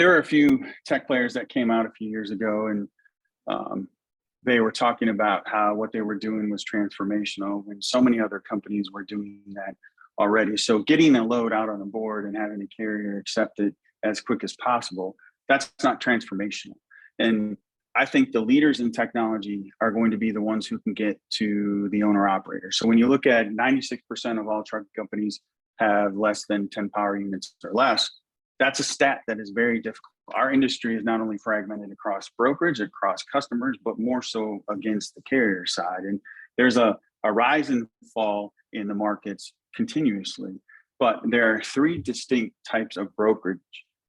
there were a few tech players that came out a few years ago, and they were talking about how what they were doing was transformational, and so many other companies were doing that already. So getting a load out on a board and having a carrier accept it as quick as possible, that's not transformational. And I think the leaders in technology are going to be the ones who can get to the owner operator. So when you look at 96% of all truck companies have less than 10 power units or less, that's a stat that is very difficult. Our industry is not only fragmented across brokerage, across customers, but more so against the carrier side. And there's a rise and fall in the markets continuously. But there are three distinct types of brokerage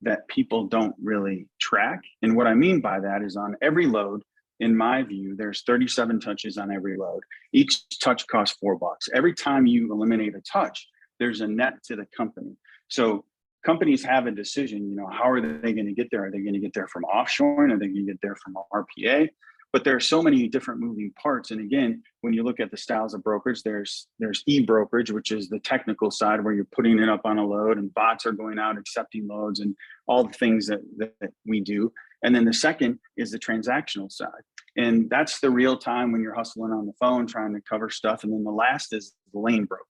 that people don't really track. And what I mean by that is on every load, in my view, there's 37 touches on every load. Each touch costs $4. Every time you eliminate a touch, there's a net to the company. So companies have a decision, how are they going to get there? Are they going to get there from offshoring? Are they going to get there from RPA? But there are so many different moving parts. And again, when you look at the styles of brokerage, there's e-brokerage, which is the technical side where you're putting it up on a load and bots are going out accepting loads and all the things that we do. And then the second is the transactional side. And that's the real time when you're hustling on the phone, trying to cover stuff. And then the last is the lane brokerage.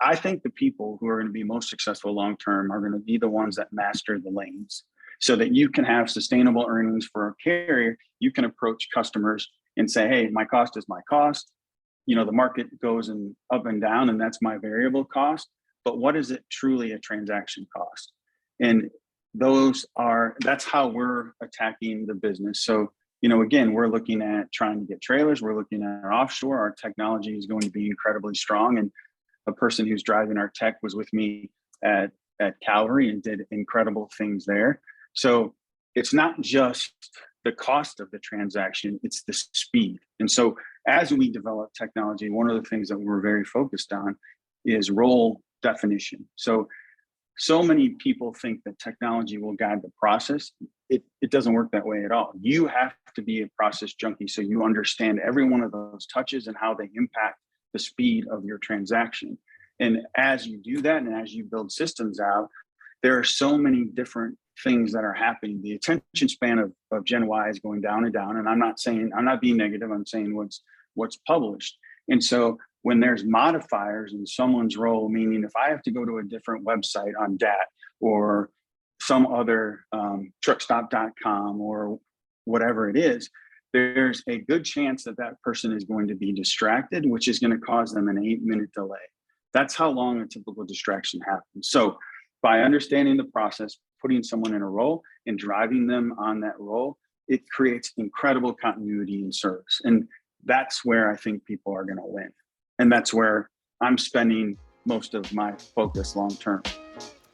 I think the people who are going to be most successful long-term are going to be the ones that master the lanes, so that you can have sustainable earnings for a carrier. You can approach customers and say, hey, my cost is my cost. The market goes up and down, and that's my variable cost. But what is it truly a transaction cost? And that's how we're attacking the business. So, again, we're looking at trying to get trailers. We're looking at offshore. Our technology is going to be incredibly strong. And a person who's driving our tech was with me at Calvary and did incredible things there. So it's not just the cost of the transaction, it's the speed. And so as we develop technology, one of the things that we're very focused on is role definition. So many people think that technology will guide the process. It doesn't work that way at all. You have to be a process junkie so you understand every one of those touches and how they impact the speed of your transaction. And as you do that, and as you build systems out, there are so many different things that are happening. The attention span of Gen Y is going down and down. And I'm not being negative. I'm saying what's published. And so when there's modifiers in someone's role, meaning if I have to go to a different website on DAT or some other truckstop.com or whatever it is, there's a good chance that person is going to be distracted, which is going to cause them an 8-minute delay. That's how long a typical distraction happens. So by understanding the process, putting someone in a role and driving them on that role, it creates incredible continuity in service. And that's where I think people are going to win. And that's where I'm spending most of my focus long term.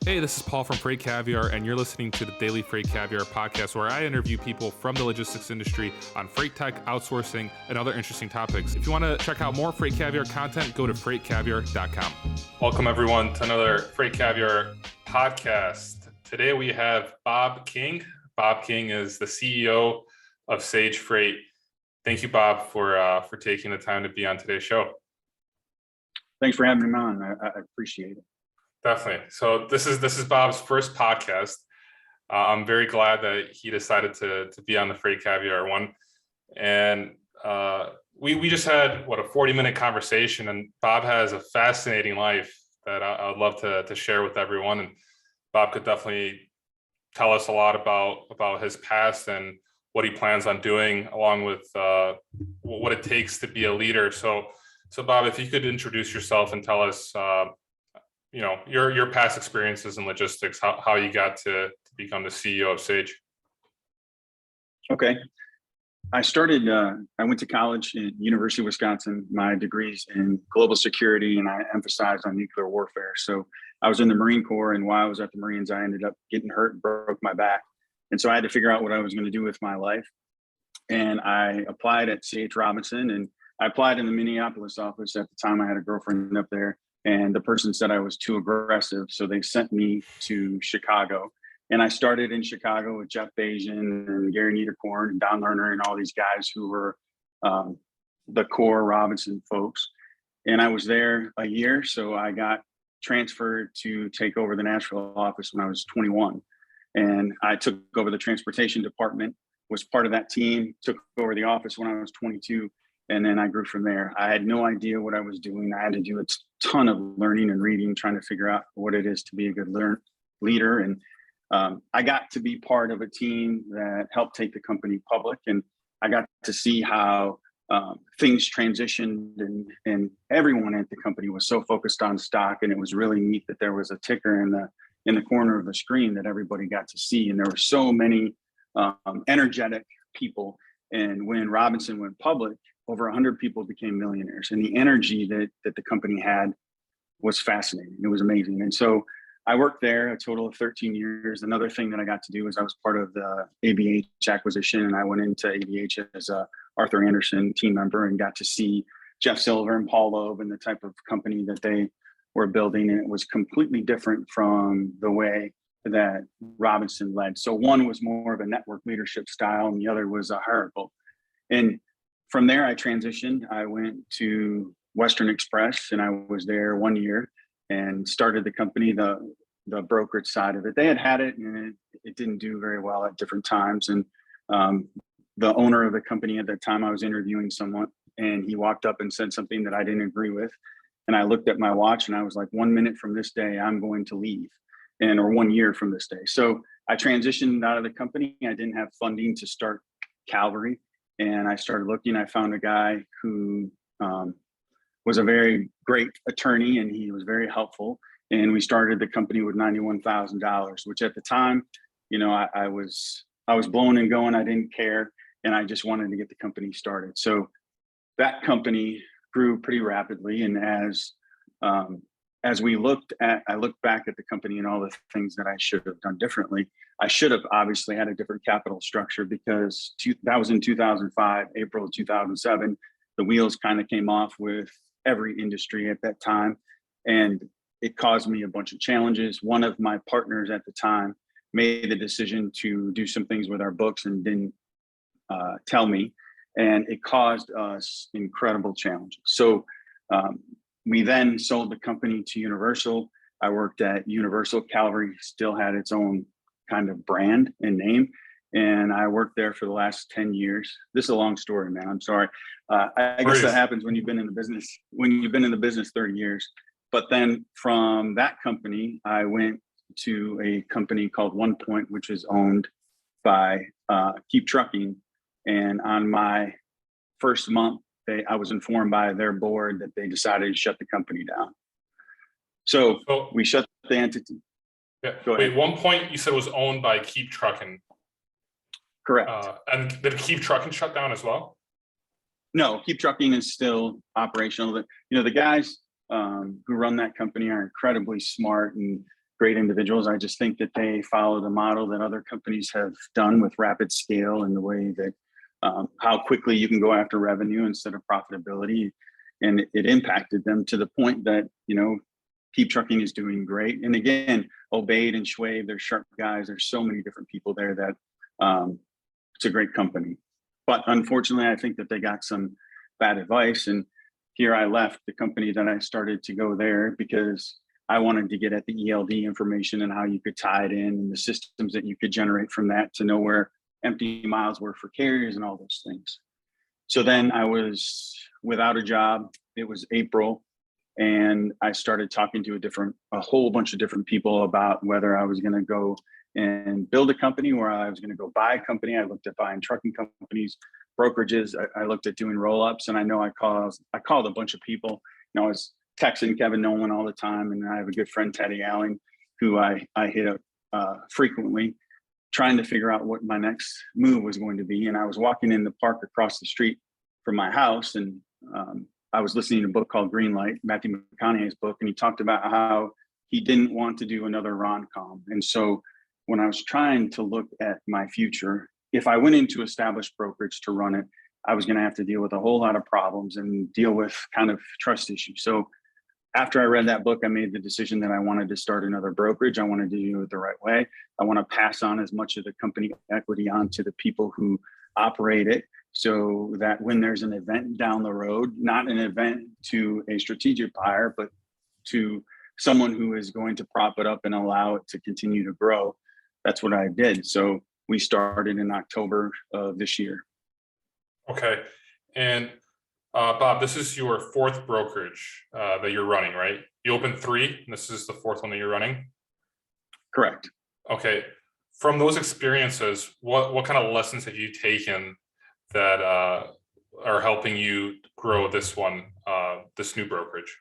Hey, this is Paul from Freight Caviar, and you're listening to the Daily Freight Caviar Podcast, where I interview people from the logistics industry on freight tech, outsourcing, and other interesting topics. If you want to check out more Freight Caviar content, go to freightcaviar.com. Welcome, everyone, to another Freight Caviar Podcast. Today, we have Bob King. Bob King is the CEO of Sage Freight. Thank you, Bob, for taking the time to be on today's show. Thanks for having me on. I appreciate it. Definitely. So this is Bob's first podcast. I'm very glad that he decided to be on the Freight Caviar one. And we just had a 40-minute conversation, and Bob has a fascinating life that I would love to share with everyone. And Bob could definitely tell us a lot about his past and what he plans on doing, along with what it takes to be a leader. So Bob, if you could introduce yourself and tell us your past experiences in logistics, how you got to become the CEO of Sage. Okay. I went to college at University of Wisconsin. My degree's in global security, and I emphasized on nuclear warfare. So I was in the Marine Corps, and while I was at the Marines, I ended up getting hurt and broke my back. And so I had to figure out what I was going to do with my life. And I applied at C.H. Robinson, and I applied in the Minneapolis office. At the time, I had a girlfriend up there. And the person said I was too aggressive, so they sent me to Chicago. And I started in Chicago with Jeff Bajan and Gary Niederkorn and Don Lerner and all these guys who were the core Robinson folks. And I was there a year, so I got transferred to take over the Nashville office when I was 21. And I took over the transportation department, was part of that team, took over the office when I was 22. And then I grew from there. I had no idea what I was doing. I had to do a ton of learning and reading, trying to figure out what it is to be a good leader. And I got to be part of a team that helped take the company public. And I got to see how things transitioned, and everyone at the company was so focused on stock. And it was really neat that there was a ticker in the corner of the screen that everybody got to see. And there were so many energetic people. And when Robinson went public, over 100 people became millionaires. And the energy that the company had was fascinating. It was amazing. And so I worked there a total of 13 years. Another thing that I got to do is I was part of the ABH acquisition, and I went into ABH as a Arthur Anderson team member and got to see Jeff Silver and Paul Loeb and the type of company that they were building. And it was completely different from the way that Robinson led. So one was more of a network leadership style, and the other was a hierarchical. And from there, I transitioned. I went to Western Express, and I was there 1 year and started the company, the brokerage side of it. They had it, and it didn't do very well at different times. And the owner of the company at that time, I was interviewing someone, and he walked up and said something that I didn't agree with. And I looked at my watch, and I was like, 1 minute from this day, I'm going to leave, or 1 year from this day. So I transitioned out of the company. I didn't have funding to start Calvary. And I started looking. I found a guy who was a very great attorney, and he was very helpful. And we started the company with $91,000, which at the time, I was blowing and going. I didn't care, and I just wanted to get the company started. So that company grew pretty rapidly. And as we I looked back at the company and all the things that I should have done differently. I should have obviously had a different capital structure, because that was in 2005, April of 2007. The wheels kind of came off with every industry at that time. And it caused me a bunch of challenges. One of my partners at the time made the decision to do some things with our books and didn't tell me. And it caused us incredible challenges. So we then sold the company to Universal. I worked at Universal. Calvary still had its own kind of brand and name. And I worked there for the last 10 years. This is a long story, man. I'm sorry. I guess that happens when you've been in the business 30 years. But then from that company, I went to a company called One Point, which is owned by Keep Trucking. And on my first month, I was informed by their board that they decided to shut the company down. So we shut the entity. Yeah. Wait, One Point you said was owned by Keep Trucking. Correct. And did Keep Trucking shut down as well? No, Keep Trucking is still operational. The guys who run that company are incredibly smart and great individuals. I just think that they follow the model that other companies have done with rapid scale, and the way that how quickly you can go after revenue instead of profitability. And it impacted them to the point that, Keep Trucking is doing great. And again, Obaid and Schwab, they're sharp guys. There's so many different people there that it's a great company. But unfortunately, I think that they got some bad advice. And here I left the company that I started to go there because I wanted to get at the ELD information and how you could tie it in, and the systems that you could generate from that to know where empty miles were for carriers and all those things. So then I was without a job. It was April, and I started talking to a whole bunch of different people about whether I was going to go and build a company, or I was going to go buy a company. I looked at buying trucking companies, brokerages. I looked at doing roll-ups, and I know I called a bunch of people. I was texting Kevin Nolan all the time, and I have a good friend, Teddy Allen, who I hit up frequently, trying to figure out what my next move was going to be. And I was walking in the park across the street from my house, and I was listening to a book called Green Light, Matthew McConaughey's book, and he talked about how he didn't want to do another rom-com. And so when I was trying to look at my future, if I went into established brokerage to run it, I was going to have to deal with a whole lot of problems and deal with kind of trust issues. So after I read that book, I made the decision that I wanted to start another brokerage. I wanted to do it the right way. I want to pass on as much of the company equity on to the people who operate it, so that when there's an event down the road, not an event to a strategic buyer, but to someone who is going to prop it up and allow it to continue to grow, that's what I did. So we started in October of this year. Okay. And Bob, this is your fourth brokerage that you're running, right? You opened 3, and this is the fourth one that you're running? Correct. Okay. From those experiences, what kind of lessons have you taken that are helping you grow this one, this new brokerage?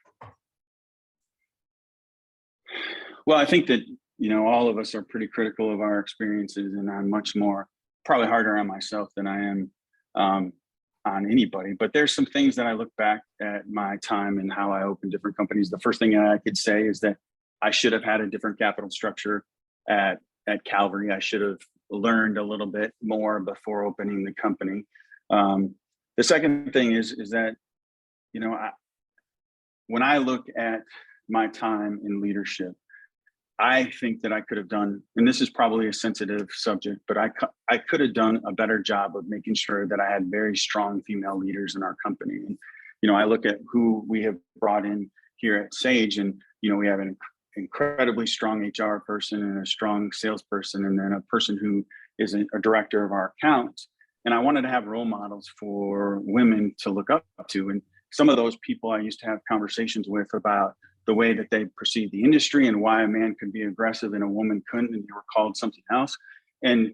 Well, I think that, all of us are pretty critical of our experiences, and I'm much more, probably harder on myself than I am on anybody. But there's some things that I look back at my time and how I opened different companies. The first thing I could say is that I should have had a different capital structure at Calvary. I should have learned a little bit more before opening the company. The second thing is that, when I look at my time in leadership, I think that I could have done, and this is probably a sensitive subject, but I could have done a better job of making sure that I had very strong female leaders in our company. And, I look at who we have brought in here at Sage, and, we have an incredibly strong HR person and a strong salesperson, and then a person who is a director of our accounts. And I wanted to have role models for women to look up to. And some of those people I used to have conversations with about the way that they perceive the industry and why a man could be aggressive and a woman couldn't, and they were called something else. And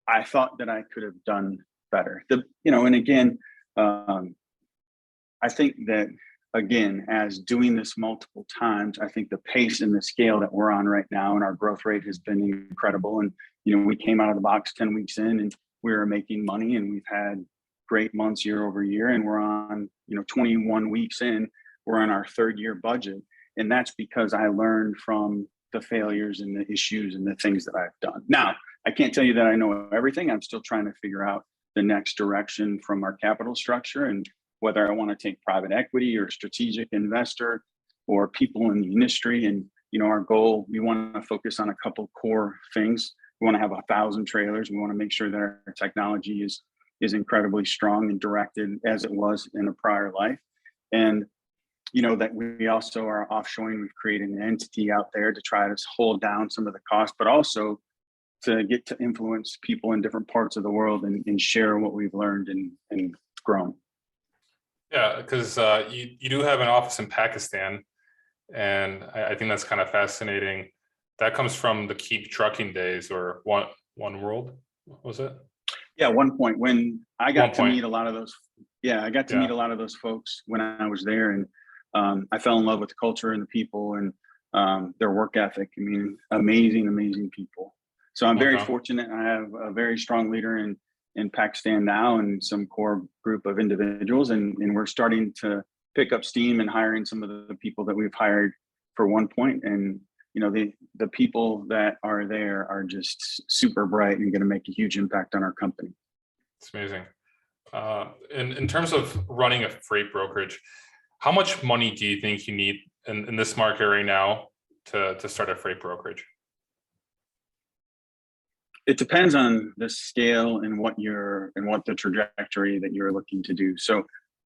I thought that I could have done better. And again, I think that, again, as doing this multiple times, I think the pace and the scale that we're on right now and our growth rate has been incredible. And, we came out of the box 10 weeks in and we were making money, and we've had great months year over year. And we're on, 21 weeks in, we're on our 3rd year budget. And that's because I learned from the failures and the issues and the things that I've done. Now, I can't tell you that I know everything. I'm still trying to figure out the next direction from our capital structure, and whether I want to take private equity or strategic investor or people in the industry. And, our goal, we want to focus on a couple core things. We want to have 1,000 trailers. We want to make sure that our technology is incredibly strong and directed as it was in a prior life. And, that we also are offshoring. We've created an entity out there to try to hold down some of the costs, but also to get to influence people in different parts of the world and share what we've learned and grown. Yeah, because you do have an office in Pakistan, and I think that's kind of fascinating. That comes from the Keep Trucking days, or One World, was it? Yeah, one point when I got to meet a lot of those. Yeah, I got to meet a lot of those folks when I was there, and I fell in love with the culture and the people and their work ethic. I mean, amazing people. So I'm very fortunate. I have a very strong leader in Pakistan now, and some core group of individuals, and we're starting to pick up steam and hiring some of the people that we've hired for One Point. And the people that are there are just super bright and going to make a huge impact on our company. It's amazing. In terms of running a freight brokerage, how much money do you think you need in this market right now to start a freight brokerage? It depends on the scale and what the trajectory that you're looking to do. So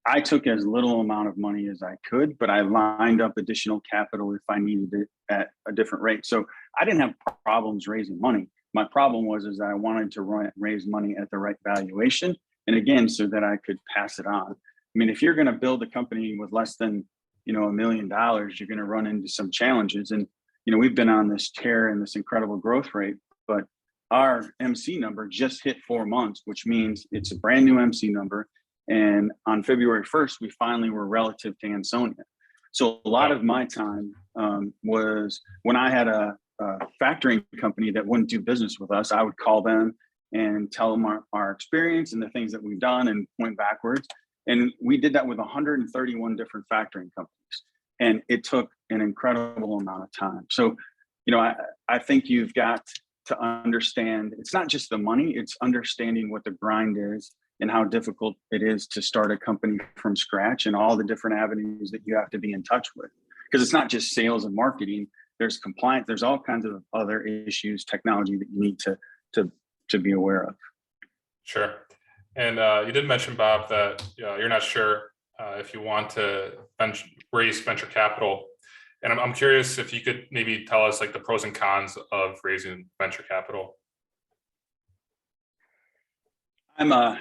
I took as little amount of money as I could, but I lined up additional capital if I needed it at a different rate. So I didn't have problems raising money. My problem was I wanted to raise money at the right valuation, and again, so that I could pass it on. I mean, if you're going to build a company with less than $1 million, you're going to run into some challenges. And we've been on this tear and this incredible growth rate, but our MC number just hit 4 months, which means it's a brand new MC number. And on February 1st, we finally were relative to Ansonia. So a lot of my time was when I had a factoring company that wouldn't do business with us, I would call them and tell them our experience and the things that we've done and point backwards. And we did that with 131 different factoring companies. And it took an incredible amount of time. So, I think you've got to understand, it's not just the money, it's understanding what the grind is and how difficult it is to start a company from scratch and all the different avenues that you have to be in touch with. Because it's not just sales and marketing, there's compliance, there's all kinds of other issues, technology that you need to be aware of. Sure. And you did mention, Bob, that you're not sure if you want to raise venture capital. And I'm curious if you could maybe tell us like the pros and cons of raising venture capital. I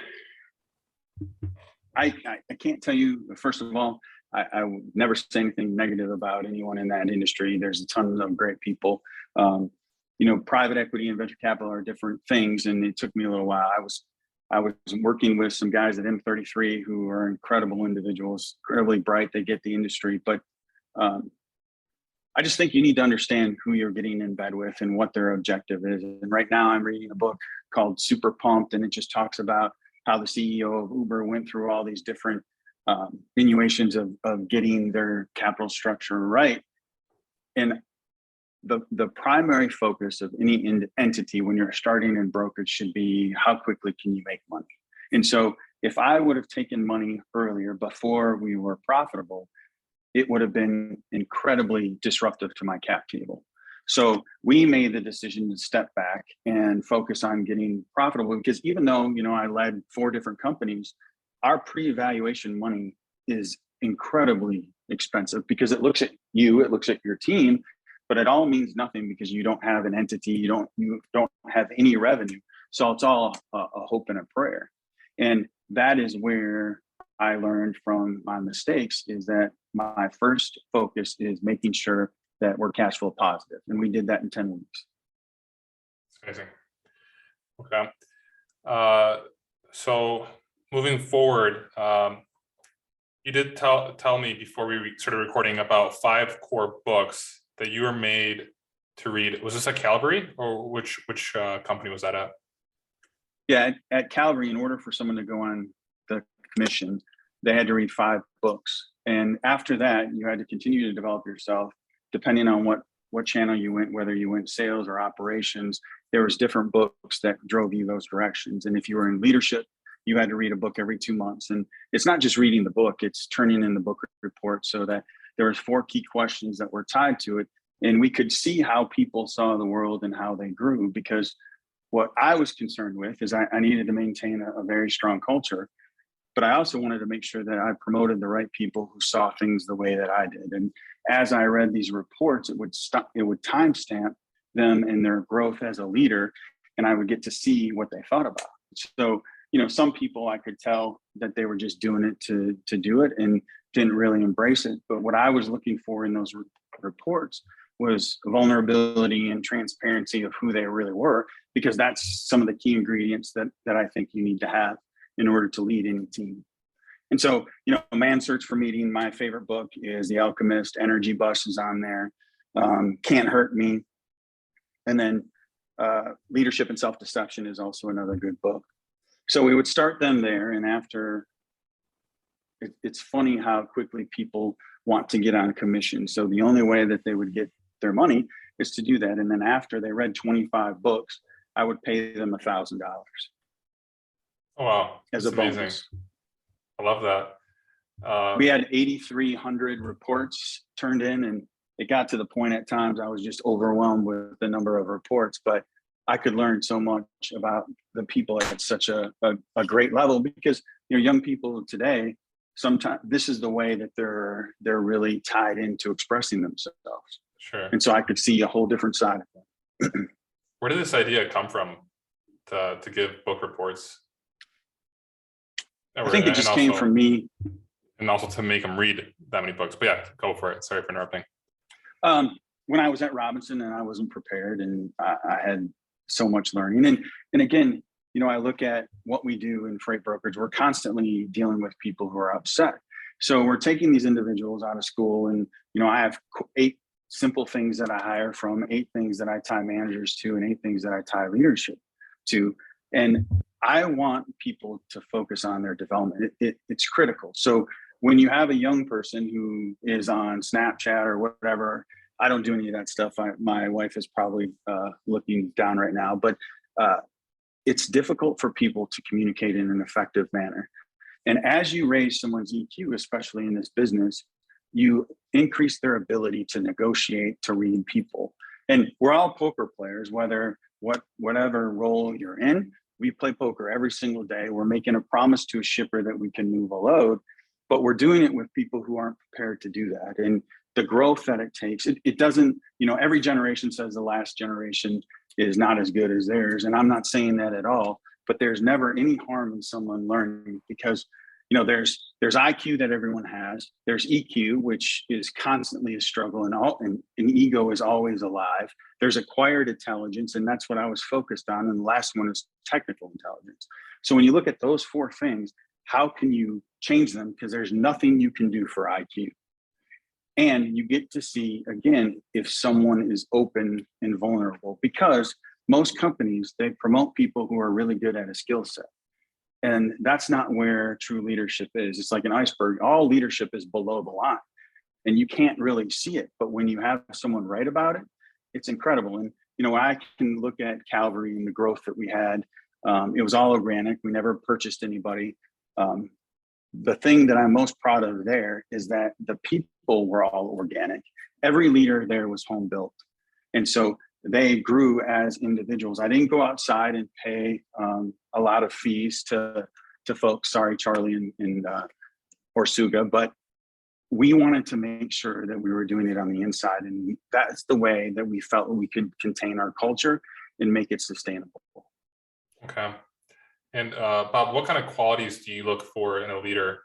can't tell you, first of all, I would never say anything negative about anyone in that industry. There's a ton of great people. Private equity and venture capital are different things, and it took me a little while. I was working with some guys at M33 who are incredible individuals, incredibly bright. They get the industry, but I just think you need to understand who you're getting in bed with and what their objective is. And right now I'm reading a book called Super Pumped, and it just talks about how the CEO of Uber went through all these different innuations of getting their capital structure right. And the primary focus of any entity when you're starting in brokerage should be how quickly can you make money. And so if I would have taken money earlier before we were profitable, it would have been incredibly disruptive to my cap table. So we made the decision to step back and focus on getting profitable, because even though, I led 4 different companies, our pre-evaluation money is incredibly expensive because it looks at you, it looks at your team, but it all means nothing because you don't have an entity, you don't have any revenue. So it's all a hope and a prayer. And that is where I learned from my mistakes, is that my first focus is making sure that we're cash flow positive. And we did that in 10 weeks. That's amazing. Okay. So moving forward, you did tell me before we started recording about 5 core books that you were made to read. Was this at Calvary, or which company was that at? Yeah, at Calvary, in order for someone to go on the commission, they had to read 5 books. And after that, you had to continue to develop yourself, depending on what channel you went, whether you went sales or operations. There was different books that drove you those directions. And if you were in leadership, you had to read a book every 2 months. And it's not just reading the book, it's turning in the book report, so that there was 4 key questions that were tied to it. And we could see how people saw the world and how they grew, because what I was concerned with is I needed to maintain a very strong culture, but I also wanted to make sure that I promoted the right people who saw things the way that I did. And as I read these reports, it would timestamp them in their growth as a leader, and I would get to see what they thought about. So, some people I could tell that they were just doing it to do it and didn't really embrace it. But what I was looking for in those reports was vulnerability and transparency of who they really were, because that's some of the key ingredients that I think you need to have in order to lead any team. And so, Man's Search for Meaning, my favorite book is The Alchemist. Energy Bus is on there. Can't Hurt Me. And then Leadership and Self-Deception is also another good book. So we would start them there. And after, it's funny how quickly people want to get on commission. So the only way that they would get their money is to do that. And then after they read 25 books, I would pay them $1,000. Oh, wow. As a bonus. Amazing. I love that. We had 8,300 reports turned in, and it got to the point at times I was just overwhelmed with the number of reports, but I could learn so much about the people at such a great level, because young people today, sometimes this is the way that they're really tied into expressing themselves. Sure. And so I could see a whole different side of them. Where did this idea come from to give book reports? I think it just came from me. And also to make them read that many books. But yeah, go for it. Sorry for interrupting. When I was at Robinson and I wasn't prepared, and I had so much learning. And again, I look at what we do in freight brokerage. We're constantly dealing with people who are upset. So we're taking these individuals out of school, and I have 8 simple things that I hire from, 8 things that I tie managers to, and 8 things that I tie leadership to. And I want people to focus on their development. It's critical. So when you have a young person who is on Snapchat or whatever, I don't do any of that stuff. My wife is probably looking down right now, but it's difficult for people to communicate in an effective manner. And as you raise someone's EQ, especially in this business, you increase their ability to negotiate, to read people. And we're all poker players, whatever role you're in. We play poker every single day. We're making a promise to a shipper that we can move a load, but we're doing it with people who aren't prepared to do that. And the growth that it takes, it doesn't, every generation says the last generation is not as good as theirs. And I'm not saying that at all, but there's never any harm in someone learning, because there's IQ that everyone has. There's EQ, which is constantly a struggle, and ego is always alive. There's acquired intelligence, and that's what I was focused on. And the last one is technical intelligence. So when you look at those four things, how can you change them? Because there's nothing you can do for IQ. And you get to see, again, if someone is open and vulnerable, because most companies, they promote people who are really good at a skill set. And that's not where true leadership is. It's like an iceberg. All leadership is below the line, and you can't really see it. But when you have someone write about it, it's incredible. And, I can look at Calvary and the growth that we had. It was all organic. We never purchased anybody. The thing that I'm most proud of there is that the people were all organic. Every leader there was home built. And so they grew as individuals. I didn't go outside and pay a lot of fees to folks. Sorry, Charlie and Orsuga, but we wanted to make sure that we were doing it on the inside. And that's the way that we felt we could contain our culture and make it sustainable. Okay. And Bob, what kind of qualities do you look for in a leader?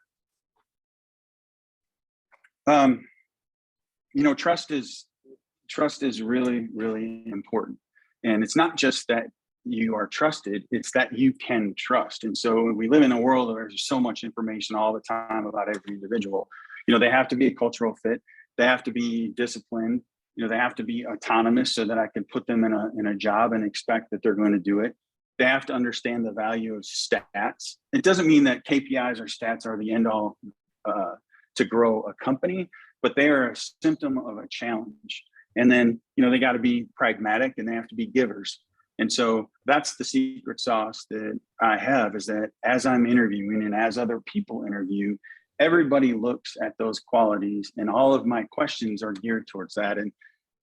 Trust is really, really important. And it's not just that you are trusted, it's that you can trust. And so we live in a world where there's so much information all the time about every individual. They have to be a cultural fit. They have to be disciplined. They have to be autonomous so that I can put them in a job and expect that they're going to do it. They have to understand the value of stats. It doesn't mean that KPIs or stats are the end all to grow a company, but they are a symptom of a challenge. And then, they got to be pragmatic, and they have to be givers. And so that's the secret sauce that I have, is that as I'm interviewing and as other people interview, everybody looks at those qualities, and all of my questions are geared towards that. And,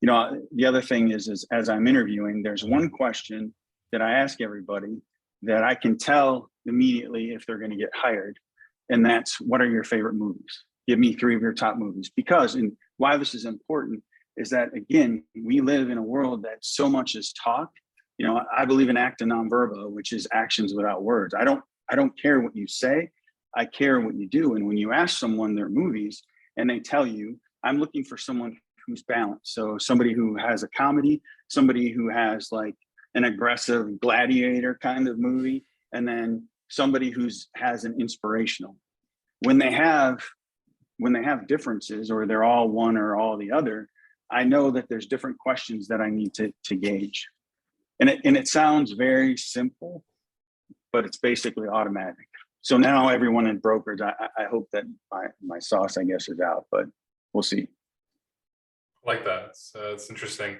the other thing is as I'm interviewing, there's one question that I ask everybody that I can tell immediately if they're going to get hired. And that's, what are your favorite movies? Give me 3 of your top movies. Because, and why this is important, is that, again, we live in a world that so much is talk. I believe in acta non verba, which is actions without words. I don't care what you say. I care what you do. And when you ask someone their movies and they tell you, I'm looking for someone who's balanced. So somebody who has a comedy, somebody who has like an aggressive gladiator kind of movie, and then somebody has an inspirational. When they have differences, or they're all one or all the other, I know that there's different questions that I need to gauge. And it sounds very simple, but it's basically automatic. So now everyone in brokerage, I hope that my sauce, I guess, is out, but we'll see. I like that. It's interesting.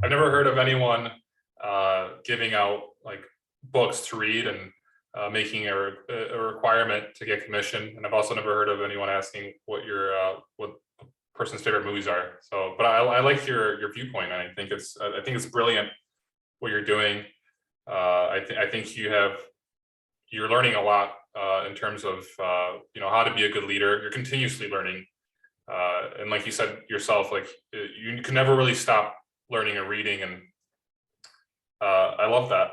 I've never heard of anyone giving out like books to read and making a requirement to get commission. And I've also never heard of anyone asking what what person's favorite movies are. So, but I like your viewpoint, and I think it's brilliant what you're doing. I think you're learning a lot in terms of how to be a good leader. You're continuously learning, and like you said yourself, like you can never really stop learning and reading, and I love that.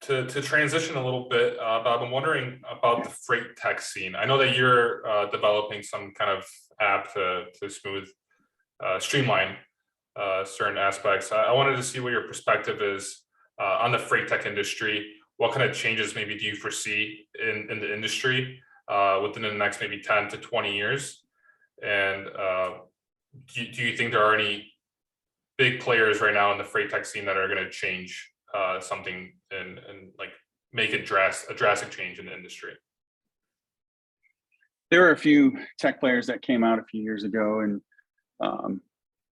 To transition a little bit, Bob, I'm wondering about the freight tech scene. I know that you're developing some kind of app to streamline certain aspects. I wanted to see what your perspective is on the freight tech industry. What kind of changes maybe do you foresee in the industry within the next maybe 10 to 20 years? And do you think there are any big players right now in the freight tech scene that are going to change something and like make a drastic change in the industry? There were a few tech players that came out a few years ago, and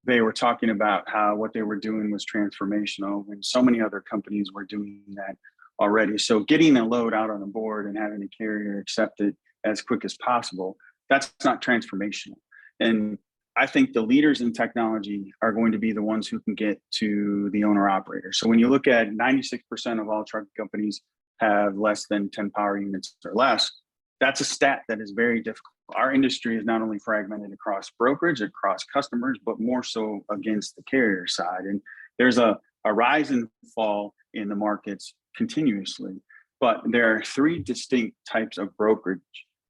they were talking about how what they were doing was transformational, and so many other companies were doing that already. So getting a load out on a board and having a carrier accept it as quick as possible, that's not transformational. And I think the leaders in technology are going to be the ones who can get to the owner operator. So when you look at 96% of all truck companies have less than 10 power units or less, that's a stat that is very difficult. Our industry is not only fragmented across brokerage, across customers, but more so against the carrier side. And there's a rise and fall in the markets continuously. But there are three distinct types of brokerage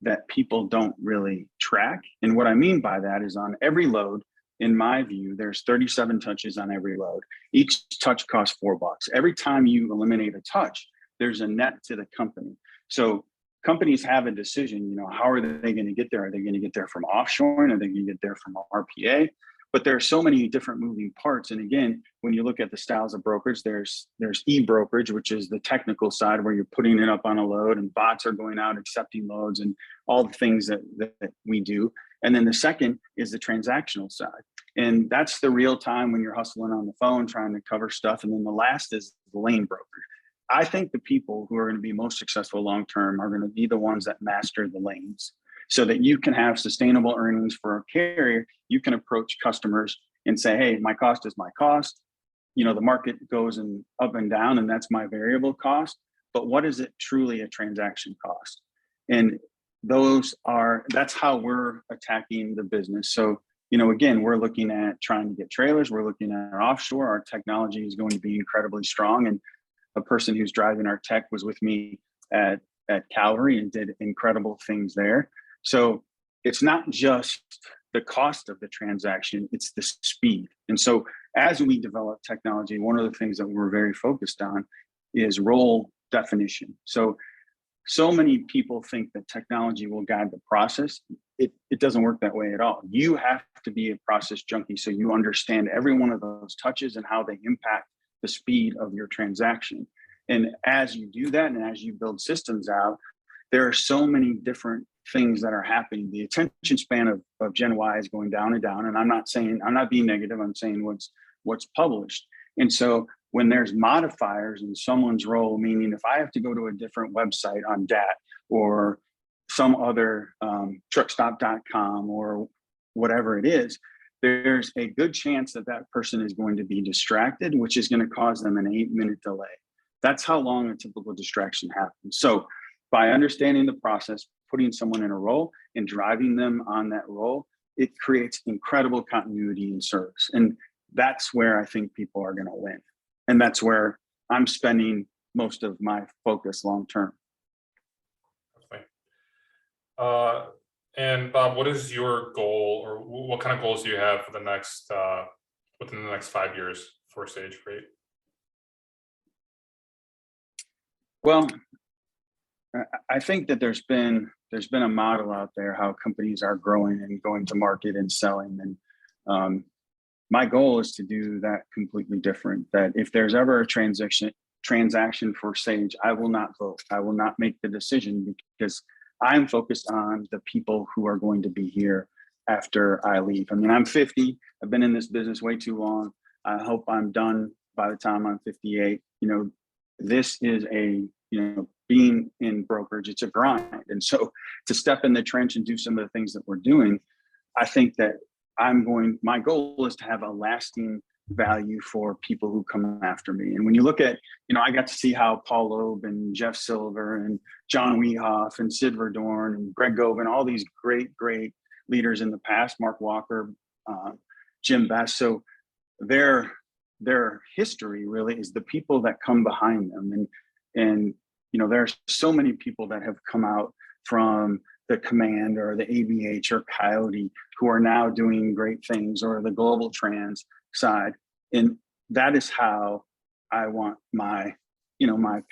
that people don't really track. And what I mean by that is on every load, in my view, there's 37 touches on every load. Each touch costs $4. Every time you eliminate a touch, there's a net to the company. So companies have a decision, how are they going to get there? Are they going to get there from offshoring? Are they going to get there from RPA? But there are so many different moving parts. And again, when you look at the styles of brokerage, there's e-brokerage, which is the technical side where you're putting it up on a load and bots are going out accepting loads and all the things that we do. And then the second is the transactional side. And that's the real time when you're hustling on the phone, trying to cover stuff. And then the last is the lane brokerage. I think the people who are going to be most successful long-term are going to be the ones that master the lanes so that you can have sustainable earnings for a carrier. You can approach customers and say, hey, my cost is my cost. The market goes up and down, and that's my variable cost. But what is it truly a transaction cost? And that's how we're attacking the business. So, again, we're looking at trying to get trailers. We're looking at offshore. Our technology is going to be incredibly strong. And a person who's driving our tech was with me at Calvary and did incredible things there. So it's not just the cost of the transaction, it's the speed. And so as we develop technology, one of the things that we're very focused on is role definition. So many people think that technology will guide the process. It doesn't work that way at all. You have to be a process junkie so you understand every one of those touches and how they impact the speed of your transaction. And as you do that, and as you build systems out, there are so many different things that are happening. The attention span of Gen Y is going down and down. And I'm not being negative. I'm saying what's published. And so when there's modifiers in someone's role, meaning if I have to go to a different website on DAT or some other truckstop.com or whatever it is, there's a good chance that person is going to be distracted, which is going to cause them an 8-minute delay. That's how long a typical distraction happens. So by understanding the process, putting someone in a role and driving them on that role, it creates incredible continuity in service. And that's where I think people are going to win. And that's where I'm spending most of my focus long-term. And Bob, what is your goal, or what kind of goals do you have for the next within the next 5 years for Sage Freight? Well, I think that there's been a model out there how companies are growing and going to market and selling, and my goal is to do that completely different. That if there's ever a transaction for Sage, I will not vote. I will not make the decision because I'm focused on the people who are going to be here after I leave. I mean, I'm 50. I've been in this business way too long. I hope I'm done by the time I'm 58. This is being in brokerage, it's a grind. And so to step in the trench and do some of the things that we're doing, I think that my goal is to have a lasting value for people who come after me. And when you look at, I got to see how Paul Loeb and Jeff Silver and John Wehoff and Sid Verdorn and Greg Govan, all these great leaders in the past, Mark Walker, Jim Best. So their history really is the people that come behind them. And there are so many people that have come out from the Command or the ABH or Coyote who are now doing great things, or the Global Trans side. And that is how I want my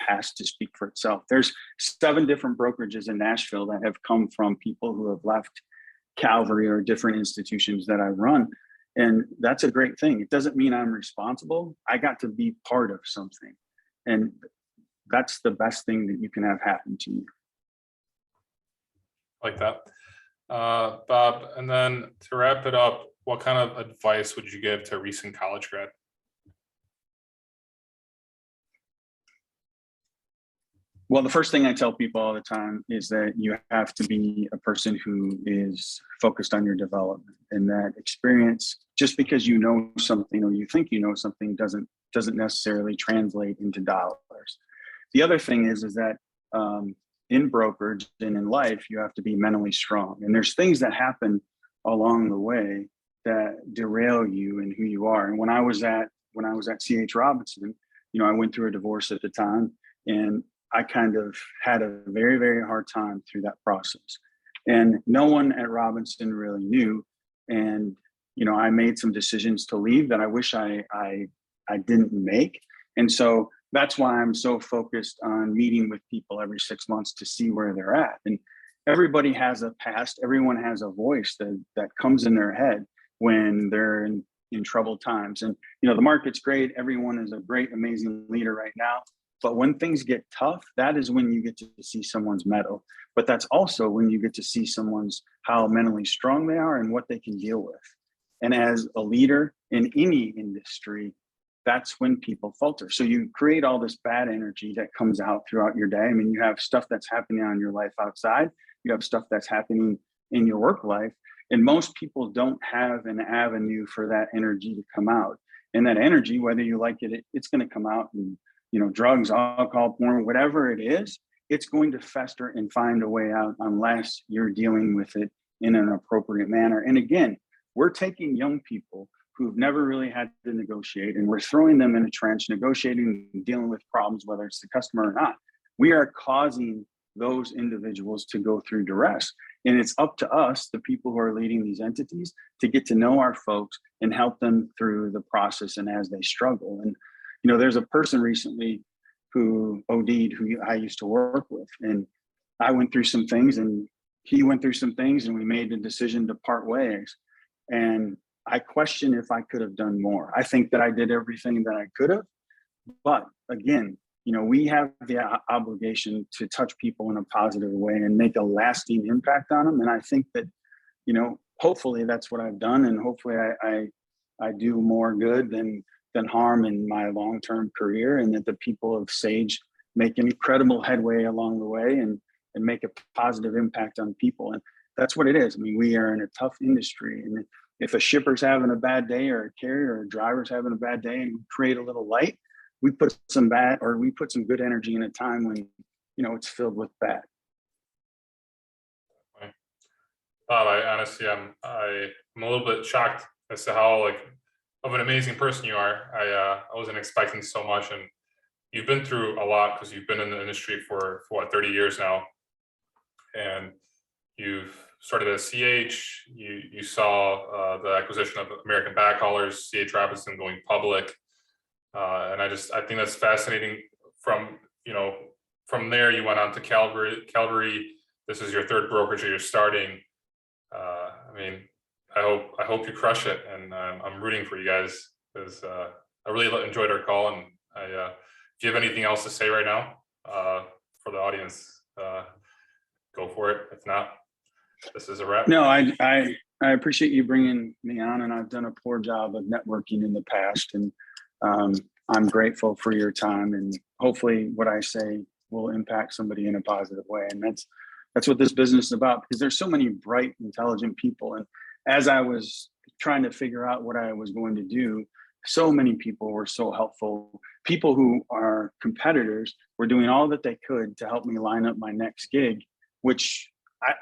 past to speak for itself. There's 7 different brokerages in Nashville that have come from people who have left Calvary or different institutions that I run. And that's a great thing. It doesn't mean I'm responsible. I got to be part of something. And that's the best thing that you can have happen to you. Like that. Bob, and then to wrap it up, what kind of advice would you give to a recent college grad? Well, the first thing I tell people all the time is that you have to be a person who is focused on your development, and that experience, just because you know something or you think you know something, doesn't necessarily translate into dollars. The other thing is that in brokerage and in life, you have to be mentally strong. And there's things that happen along the way that derail you and who you are. And when I was at C.H. Robinson, I went through a divorce at the time, and I kind of had a very, very hard time through that process. And no one at Robinson really knew. And, I made some decisions to leave that I wish I didn't make. And so that's why I'm so focused on meeting with people every 6 months to see where they're at. And everybody has a past. Everyone has a voice that comes in their head when they're in troubled times. And, the market's great. Everyone is a great, amazing leader right now. But when things get tough, that is when you get to see someone's mettle. But that's also when you get to see how mentally strong they are and what they can deal with. And as a leader in any industry, that's when people falter. So you create all this bad energy that comes out throughout your day. I mean, you have stuff that's happening on your life outside. You have stuff that's happening in your work life. And most people don't have an avenue for that energy to come out. And that energy, whether you like it, it's going to come out in, drugs, alcohol, porn, whatever it is, it's going to fester and find a way out unless you're dealing with it in an appropriate manner. And again, we're taking young people who've never really had to negotiate, and we're throwing them in a trench, negotiating and dealing with problems, whether it's the customer or not. We are causing those individuals to go through duress. And it's up to us, the people who are leading these entities, to get to know our folks and help them through the process and as they struggle. And, there's a person recently who OD'd, who I used to work with, and I went through some things and he went through some things, and we made the decision to part ways. And I question if I could have done more. I think that I did everything that I could have. But again, we have the obligation to touch people in a positive way and make a lasting impact on them. And I think that, hopefully that's what I've done. And hopefully I do more good than harm in my long-term career, and that the people of Sage make incredible headway along the way and make a positive impact on people. And that's what it is. I mean, we are in a tough industry. And if a shipper's having a bad day, or a carrier or a driver's having a bad day, and we create a little light, we put some good energy in a time when, it's filled with bad. Bob, I'm a little bit shocked as to how of an amazing person you are. I wasn't expecting so much, and you've been through a lot because you've been in the industry for 30 years now, and you've started at CH. You saw the acquisition of American Backhaulers, CH Robinson going public, and I think that's fascinating. From there you went on to Calvary. This is your third brokerage that you're starting. I hope you crush it, and I'm rooting for you guys, because I really enjoyed our call. And if you have anything else to say right now for the audience, go for it. If not, this is a wrap. No, I appreciate you bringing me on, and I've done a poor job of networking in the past, and I'm grateful for your time, and hopefully what I say will impact somebody in a positive way. And that's what this business is about, because there's so many bright, intelligent people. And as I was trying to figure out what I was going to do, so many people were so helpful. People who are competitors were doing all that they could to help me line up my next gig, which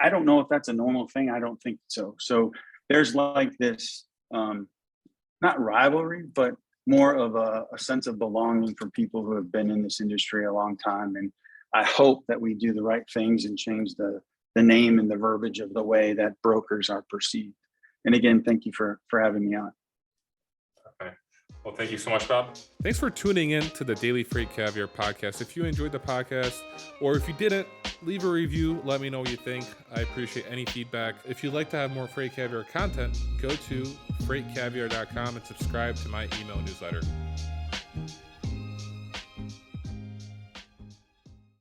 I don't know if that's a normal thing. I don't think so. So there's this, not rivalry, but more of a sense of belonging for people who have been in this industry a long time. And I hope that we do the right things and change the name and the verbiage of the way that brokers are perceived. And again, thank you for having me on. Okay. Well, thank you so much, Bob. Thanks for tuning in to the Daily Freight Caviar Podcast. If you enjoyed the podcast, or if you didn't, leave a review. Let me know what you think. I appreciate any feedback. If you'd like to have more Freight Caviar content, go to freightcaviar.com and subscribe to my email newsletter.